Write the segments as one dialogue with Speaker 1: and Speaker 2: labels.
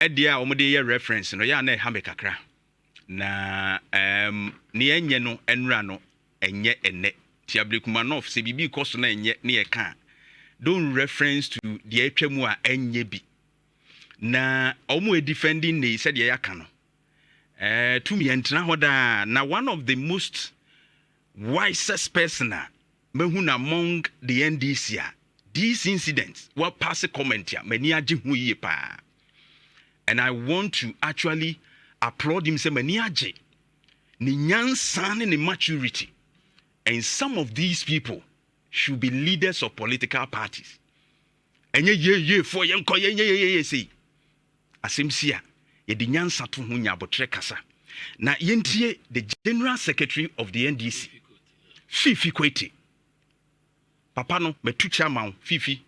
Speaker 1: edia omode reference no ya na ha me kakra na ne enye no enra no enye enne tiablekuma no se bibi koso na enye ne ye ka don't reference to the atwamu a enye bi na omo e defending ne said ye yaka no to me entra hoda na one of the most wisest person mehuna among the NDC these incidents what pass a comment ya mani age hu yie pa. And I want to actually applaud him say mani age ni nyansa ne maturity. And some of these people should be leaders of political parties. Enye ye for yenko ye say asemsia ye di nyansa to ho nya botre kasa. Na yentie the General Secretary of the NDC Fiifi Kwetey. Papa no metu chairman Fiifi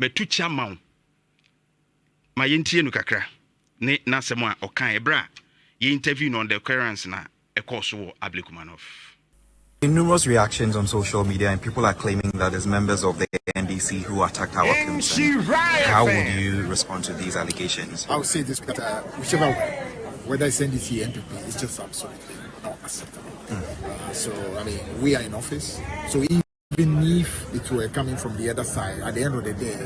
Speaker 1: metu chairman ma yentie no kakra ne nasemo a okan ebra ye interview on the occurrence na ekoso Ablekumanov.
Speaker 2: In numerous reactions on social media, and people are claiming that there's members of the NDC who attacked our concern. How would you respond to these allegations?
Speaker 3: I would say this, but whichever way, whether it's NDC or NPP, it's just absolutely not acceptable. So, I mean, we are in office, so even if it were coming from the other side, at the end of the day,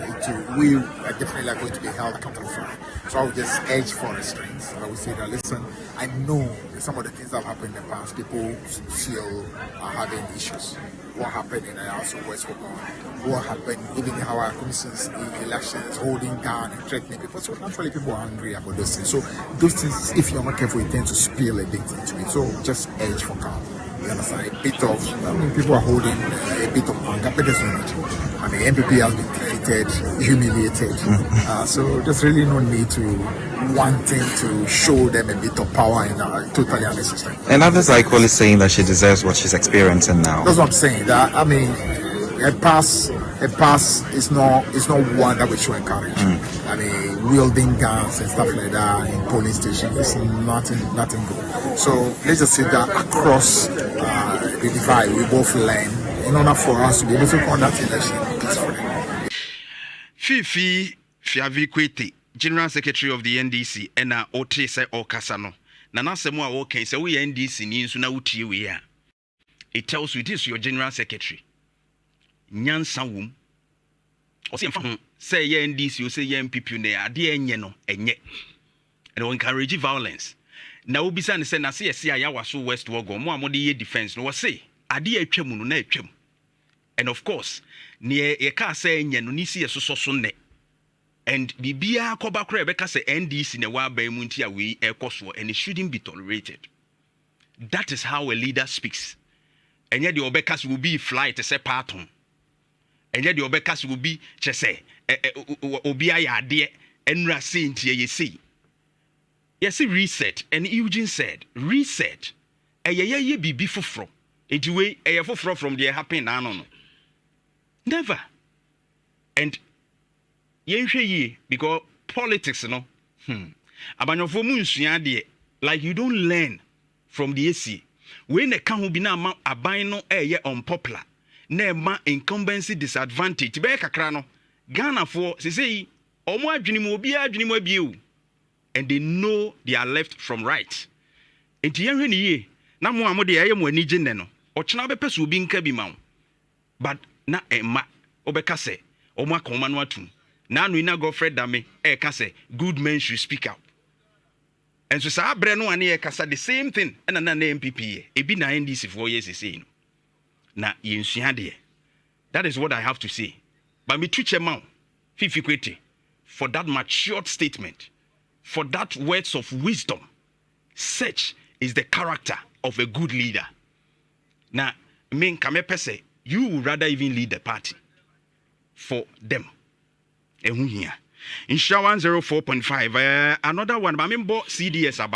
Speaker 3: we are definitely going to be held accountable for it. So I would just urge for restraints. I would say that, listen, I know some of the things that have happened in the past, people still are having issues. What happened in the House of West Hong Kong, what happened even in our commissions in elections, holding down and threatening people. So naturally people are angry about those things. So those things, if you're not careful, you tend to spill a bit into it. So just urge for calm. You understand? A bit of, I mean, people are holding a bit of anger, but there's no need. I mean, MPP has been defeated, humiliated. So there's really no need to wanting to show them a bit of power in totally unnecessary.
Speaker 2: And others are equally saying that she deserves what she's experiencing now.
Speaker 3: That's what I'm saying. That I mean, a pass is not one that we should encourage. I mean, wielding guns and stuff like that in polling stations is nothing good. So let's just say that across the divide, we both learn in order for us to be able to conduct election peacefully.
Speaker 1: Fiifi Kwetey, General Secretary of the NDC, and Ote say Okasano. Nana Semua Oken say we NDC ni nso na utie we a. It tells you it is your General Secretary. Nyansa wum. Osi mfa say ye NDC o say ye MPP na ade enye no enye. And we encourage violence. Na obisa ne say na say yesi ayawaso West Wogo mo amode ye defense no we say ade atwam no na atwam. And of course, ne ye ka say enye no ni si yesoso so ne. And bibia koba kra beka say NDC ne wa ban mu ntia we ekoso and it shouldn't be tolerated. That is how a leader speaks. Enye de obeka will be flight say parton. Enye de obeka will be say obi ayade enra say ntia ye say. Yes, reset. And Eugene said, reset. Ye bibi foforo. Enti we foforo from there happen na no. Never. And ye because politics no. Abanyofo mu nsua de like you don't learn from the AC. When the can be na aban no unpopular. Na ma incumbency disadvantage. Be kakra no. Ghana for say omo adwene mu obi adwene mu abie. And they know they are left from right. Enti yenhwe ni ye na mo amode ye mo anije ne no. Ochena be pese obi nka bi ma wo. But na emma obeka se omo akoma no atum. Na no ina Godfred Dame ka se good men should speak out. And so sa abre no ane kasa the same thing na MPP ye. Ebi na NDC for years say no. Na yensua de. That is what I have to say. But me twitch ma Fiifi Kwetey for that matured statement. For that words of wisdom, such is the character of a good leader. Now, me pese, you would rather even lead the party for them. In Nhyira 104.5. Another one, but I mean, CDS about.